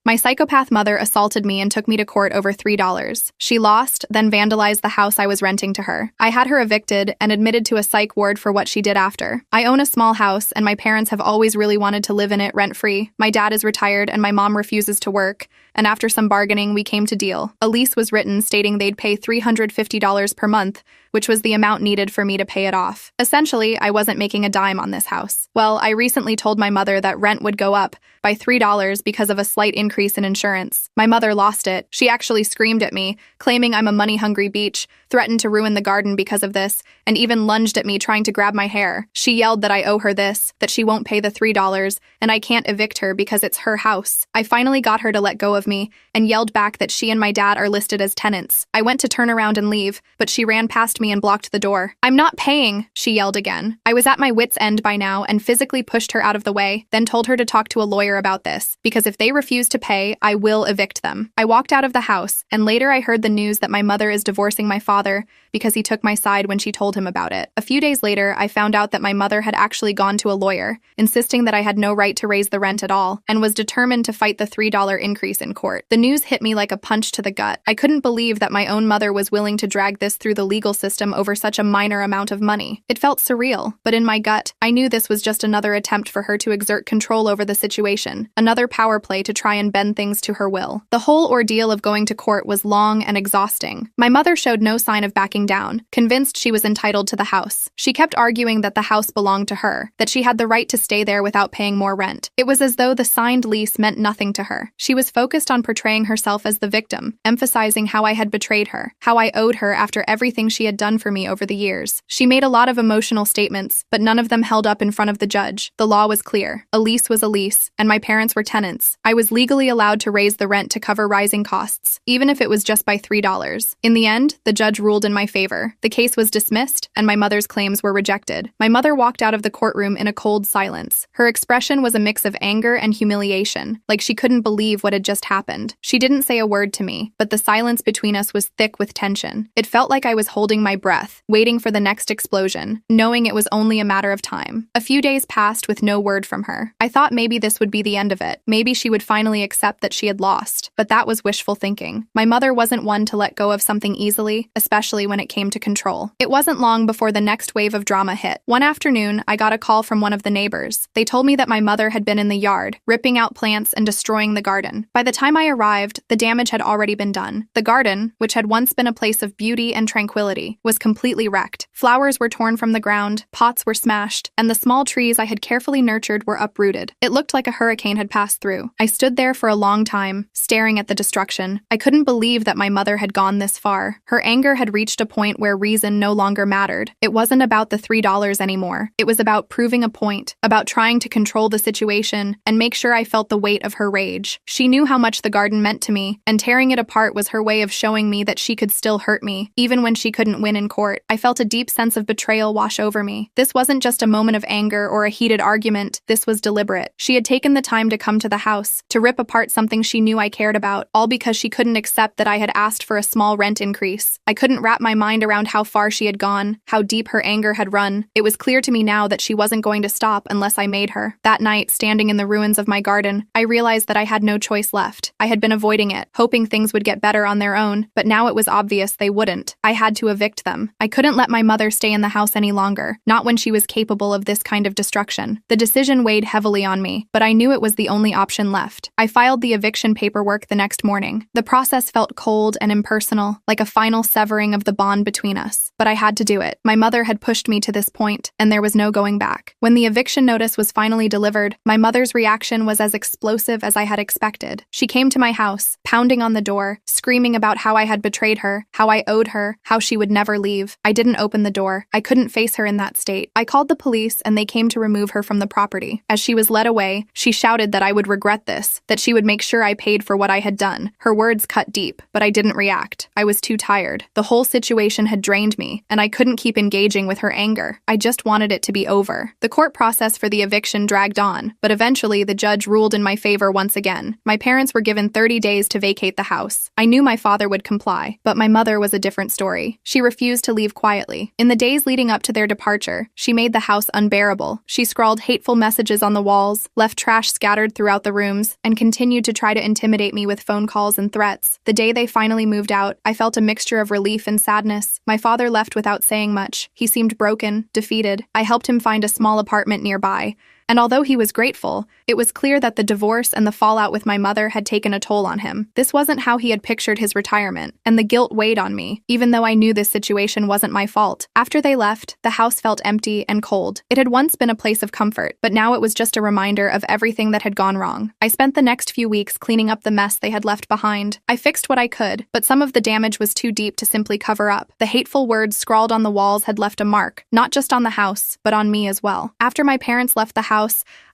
My psychopath mother assaulted me and took me to court over $3. She lost, then vandalized the house I was renting to her. I had her evicted and admitted to a psych ward for what she did after. I own a small house, and my parents have always really wanted to live in it rent-free. My dad is retired, and my mom refuses to work, and after some bargaining, we came to deal. A lease was written stating they'd pay $350 per month, which was the amount needed for me to pay it off. Essentially, I wasn't making a dime on this house. Well, I recently told my mother that rent would go up by $3 because of a slight increase in insurance. My mother lost it. She actually screamed at me, claiming I'm a money-hungry beach, threatened to ruin the garden because of this, and even lunged at me trying to grab my hair. She yelled that I owe her this, that she won't pay the $3, and I can't evict her because it's her house. I finally got her to let go of me and yelled back that she and my dad are listed as tenants. I went to turn around and leave, but she ran past me and blocked the door. "I'm not paying," she yelled again. I was at my wit's end by now and physically pushed her out of the way, then told her to talk to a lawyer about this, because if they refuse to pay, I will evict them. I walked out of the house, and later I heard the news that my mother is divorcing my father because he took my side when she told him about it. A few days later, I found out that my mother had actually gone to a lawyer, insisting that I had no right to raise the rent at all, and was determined to fight the $3 increase in court. The news hit me like a punch to the gut. I couldn't believe that my own mother was willing to drag this through the legal system over such a minor amount of money. It felt surreal, but in my gut, I knew this was just another attempt for her to exert control over the situation, another power play to try and bend things to her will. The whole ordeal of going to court was long and exhausting. My mother showed no sign of backing down, convinced she was entitled to the house. She kept arguing that the house belonged to her, that she had the right to stay there without paying more rent. It was as though the signed lease meant nothing to her. She was focused on portraying herself as the victim, emphasizing how I had betrayed her, how I owed her after everything she had done for me over the years. She made a lot of emotional statements, but none of them held up in front of the judge. The law was clear. A lease was a lease, and my parents were tenants. I was legally allowed to raise the rent to cover rising costs, even if it was just by $3. In the end, the judge ruled in my favor. The case was dismissed, and my mother's claims were rejected. My mother walked out of the courtroom in a cold silence. Her expression was a mix of anger and humiliation, like she couldn't believe what had just happened. She didn't say a word to me, but the silence between us was thick with tension. It felt like I was holding my breath, waiting for the next explosion, knowing it was only a matter of time. A few days passed with no word from her. I thought maybe this would be the end of it. Maybe she would finally accept that she had lost, but that was wishful thinking. My mother wasn't one to let go of something easily, especially when it came to control. It wasn't long before the next wave of drama hit. One afternoon, I got a call from one of the neighbors. They told me that my mother had been in the yard, ripping out plants and destroying the garden. By the time I arrived, the damage had already been done. The garden, which had once been a place of beauty and tranquility, was completely wrecked. Flowers were torn from the ground, pots were smashed, and the small trees I had carefully nurtured were uprooted. It looked like a hurricane had passed through. I stood there for a long time, staring at the destruction. I couldn't believe that my mother had gone this far. Her anger had reached a point where reason no longer mattered. It wasn't about the $3 anymore. It was about proving a point, about trying to control the situation and make sure I felt the weight of her rage. She knew how much the garden meant to me, and tearing it apart was her way of showing me that she could still hurt me, even when she couldn't win in court. I felt a deep sense of betrayal wash over me. This wasn't just a moment of anger or a heated argument. This was deliberate. She had taken the time to come to the house, to rip apart something she knew I cared about, all because she couldn't accept that I had asked for a small rent increase. I couldn't wrap my mind around how far she had gone, how deep her anger had run. It was clear to me now that she wasn't going to stop unless I made her. That night, standing in the ruins of my garden, I realized that I had no choice left. I had been avoiding it, hoping things would get better on their own, but now it was obvious they wouldn't. I had to evict them. I couldn't let my mother stay in the house any longer, not when she was capable of this kind of destruction. The decision weighed heavily on me, but I knew it was the only option left. I filed the eviction paperwork the next morning. The process felt cold and impersonal, like a final severing of the bond between us. But I had to do it. My mother had pushed me to this point, and there was no going back. When the eviction notice was finally delivered, my mother's reaction was as explosive as I had expected. She came to my house, pounding on the door, screaming about how I had betrayed her, how I owed her, how she would never leave. I didn't open the door. I couldn't face her in that state. I called the police, and they came to remove her from the property. As she was led away, she shouted that I would regret this, that she would make sure I paid for what I had done. Her words cut deep, but I didn't react. I was too tired. The whole situation had drained me, and I couldn't keep engaging with her anger. I just wanted it to be over. The court process for the eviction dragged on, but eventually the judge ruled in my favor once again. My parents parents were given 30 days to vacate the house. I knew my father would comply, but my mother was a different story. She refused to leave quietly. In the days leading up to their departure, she made the house unbearable. She scrawled hateful messages on the walls, left trash scattered throughout the rooms, and continued to try to intimidate me with phone calls and threats. The day they finally moved out, I felt a mixture of relief and sadness. My father left without saying much. He seemed broken, defeated. I helped him find a small apartment nearby. And although he was grateful, it was clear that the divorce and the fallout with my mother had taken a toll on him. This wasn't how he had pictured his retirement, and the guilt weighed on me, even though I knew this situation wasn't my fault. After they left, the house felt empty and cold. It had once been a place of comfort, but now it was just a reminder of everything that had gone wrong. I spent the next few weeks cleaning up the mess they had left behind. I fixed what I could, but some of the damage was too deep to simply cover up. The hateful words scrawled on the walls had left a mark, not just on the house, but on me as well. After my parents left the house,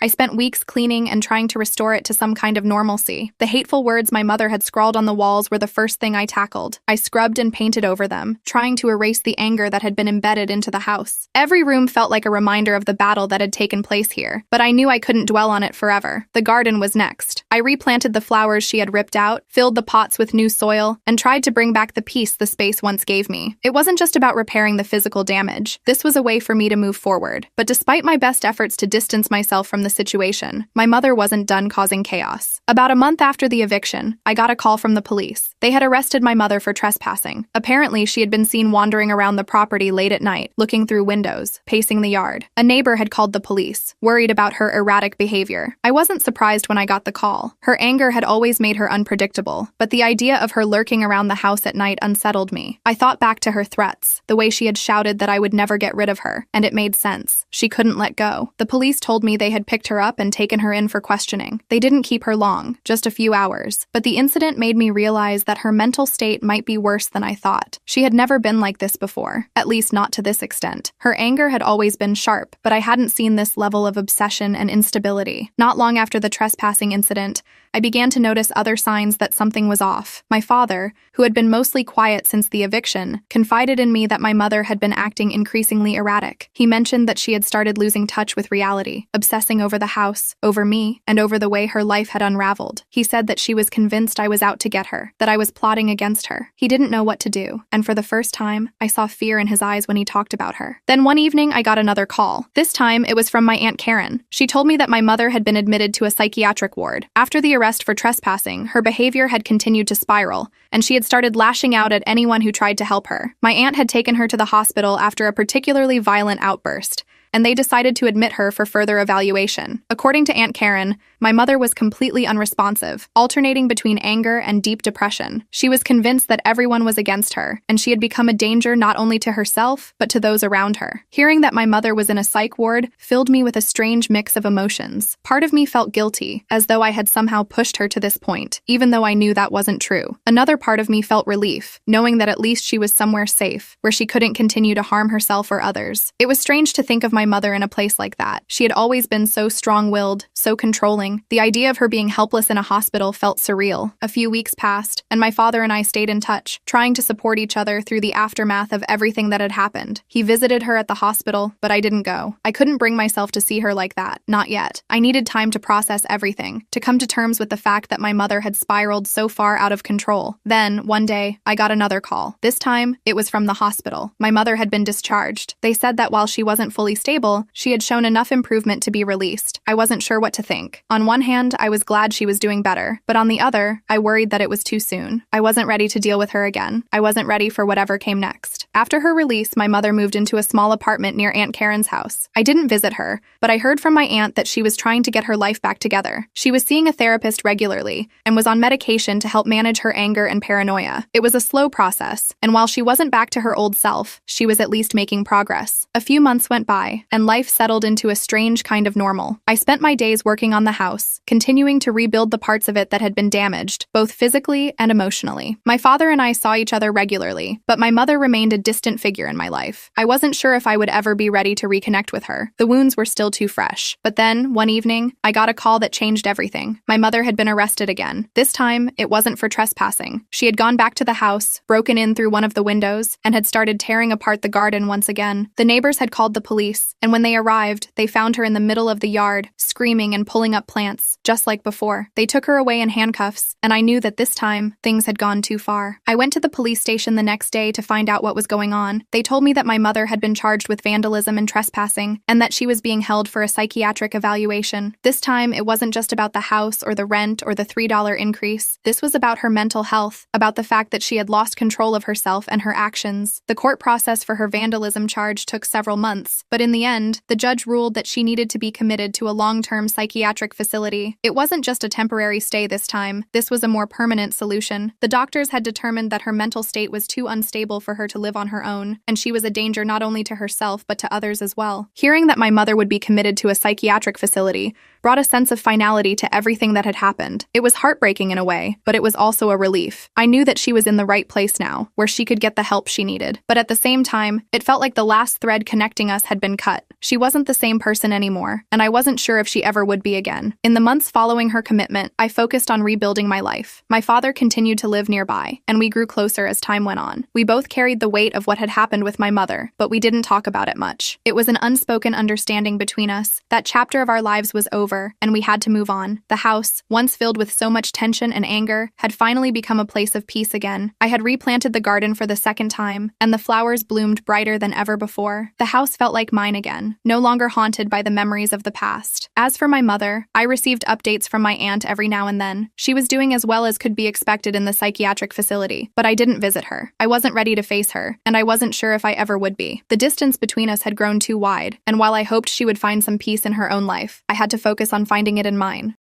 I spent weeks cleaning and trying to restore it to some kind of normalcy. The hateful words my mother had scrawled on the walls were the first thing I tackled. I scrubbed and painted over them, trying to erase the anger that had been embedded into the house. Every room felt like a reminder of the battle that had taken place here, but I knew I couldn't dwell on it forever. The garden was next. I replanted the flowers she had ripped out, filled the pots with new soil, and tried to bring back the peace the space once gave me. It wasn't just about repairing the physical damage. This was a way for me to move forward. But despite my best efforts to distance myself from the situation, my mother wasn't done causing chaos. About a month after the eviction, I got a call from the police. They had arrested my mother for trespassing. Apparently, she had been seen wandering around the property late at night, looking through windows, pacing the yard. A neighbor had called the police, worried about her erratic behavior. I wasn't surprised when I got the call. Her anger had always made her unpredictable, but the idea of her lurking around the house at night unsettled me. I thought back to her threats, the way she had shouted that I would never get rid of her, and it made sense. She couldn't let go. The police told me they had picked her up and taken her in for questioning. They didn't keep her long, just a few hours. But the incident made me realize that her mental state might be worse than I thought. She had never been like this before, at least not to this extent. Her anger had always been sharp, but I hadn't seen this level of obsession and instability. Not long after the trespassing incident, I began to notice other signs that something was off. My father, who had been mostly quiet since the eviction, confided in me that my mother had been acting increasingly erratic. He mentioned that she had started losing touch with reality, obsessing over the house, over me, and over the way her life had unraveled. He said that she was convinced I was out to get her, that I was plotting against her. He didn't know what to do, and for the first time, I saw fear in his eyes when he talked about her. Then one evening, I got another call. This time, it was from my Aunt Karen. She told me that my mother had been admitted to a psychiatric ward. After the arrest for trespassing, her behavior had continued to spiral, and she had started lashing out at anyone who tried to help her. My aunt had taken her to the hospital after a particularly violent outburst, and they decided to admit her for further evaluation. According to Aunt Karen, my mother was completely unresponsive, alternating between anger and deep depression. She was convinced that everyone was against her, and she had become a danger not only to herself, but to those around her. Hearing that my mother was in a psych ward filled me with a strange mix of emotions. Part of me felt guilty, as though I had somehow pushed her to this point, even though I knew that wasn't true. Another part of me felt relief, knowing that at least she was somewhere safe, where she couldn't continue to harm herself or others. It was strange to think of my mother in a place like that. She had always been so strong-willed, so controlling. The idea of her being helpless in a hospital felt surreal. A few weeks passed, and my father and I stayed in touch, trying to support each other through the aftermath of everything that had happened. He visited her at the hospital, but I didn't go. I couldn't bring myself to see her like that. Not yet. I needed time to process everything, to come to terms with the fact that my mother had spiraled so far out of control. Then, one day, I got another call. This time, it was from the hospital. My mother had been discharged. They said that while she wasn't fully stable, she had shown enough improvement to be released. I wasn't sure what to think. On one hand, I was glad she was doing better, but on the other, I worried that it was too soon. I wasn't ready to deal with her again. I wasn't ready for whatever came next. After her release, my mother moved into a small apartment near Aunt Karen's house. I didn't visit her, but I heard from my aunt that she was trying to get her life back together. She was seeing a therapist regularly and was on medication to help manage her anger and paranoia. It was a slow process, and while she wasn't back to her old self, she was at least making progress. A few months went by, and life settled into a strange kind of normal. I spent my days working on the house, continuing to rebuild the parts of it that had been damaged, both physically and emotionally. My father and I saw each other regularly, but my mother remained a distant figure in my life. I wasn't sure if I would ever be ready to reconnect with her. The wounds were still too fresh. But then, one evening, I got a call that changed everything. My mother had been arrested again. This time, it wasn't for trespassing. She had gone back to the house, broken in through one of the windows, and had started tearing apart the garden once again. The neighbors had called the police, police. And when they arrived, they found her in the middle of the yard, screaming and pulling up plants, just like before. They took her away in handcuffs, and I knew that this time, things had gone too far. I went to the police station the next day to find out what was going on. They told me that my mother had been charged with vandalism and trespassing, and that she was being held for a psychiatric evaluation. This time, it wasn't just about the house or the rent or the $3 increase. This was about her mental health, about the fact that she had lost control of herself and her actions. The court process for her vandalism charge took several months, but in the end, the judge ruled that she needed to be committed to a long-term psychiatric facility. It wasn't just a temporary stay this time. This was a more permanent solution. The doctors had determined that her mental state was too unstable for her to live on her own, and she was a danger not only to herself but to others as well. Hearing that my mother would be committed to a psychiatric facility brought a sense of finality to everything that had happened. It was heartbreaking in a way, but it was also a relief. I knew that she was in the right place now, where she could get the help she needed. But at the same time, it felt like the last thread connecting us had been cut. She wasn't the same person anymore, and I wasn't sure if she ever would be again. In the months following her commitment, I focused on rebuilding my life. My father continued to live nearby, and we grew closer as time went on. We both carried the weight of what had happened with my mother, but we didn't talk about it much. It was an unspoken understanding between us. That chapter of our lives was over, and we had to move on. The house, once filled with so much tension and anger, had finally become a place of peace again. I had replanted the garden for the second time, and the flowers bloomed brighter than ever before. The house felt like mine again, no longer haunted by the memories of the past. As for my mother, I received updates from my aunt every now and then. She was doing as well as could be expected in the psychiatric facility, but I didn't visit her. I wasn't ready to face her, and I wasn't sure if I ever would be. The distance between us had grown too wide, and while I hoped she would find some peace in her own life, I had to focus on finding it in mine.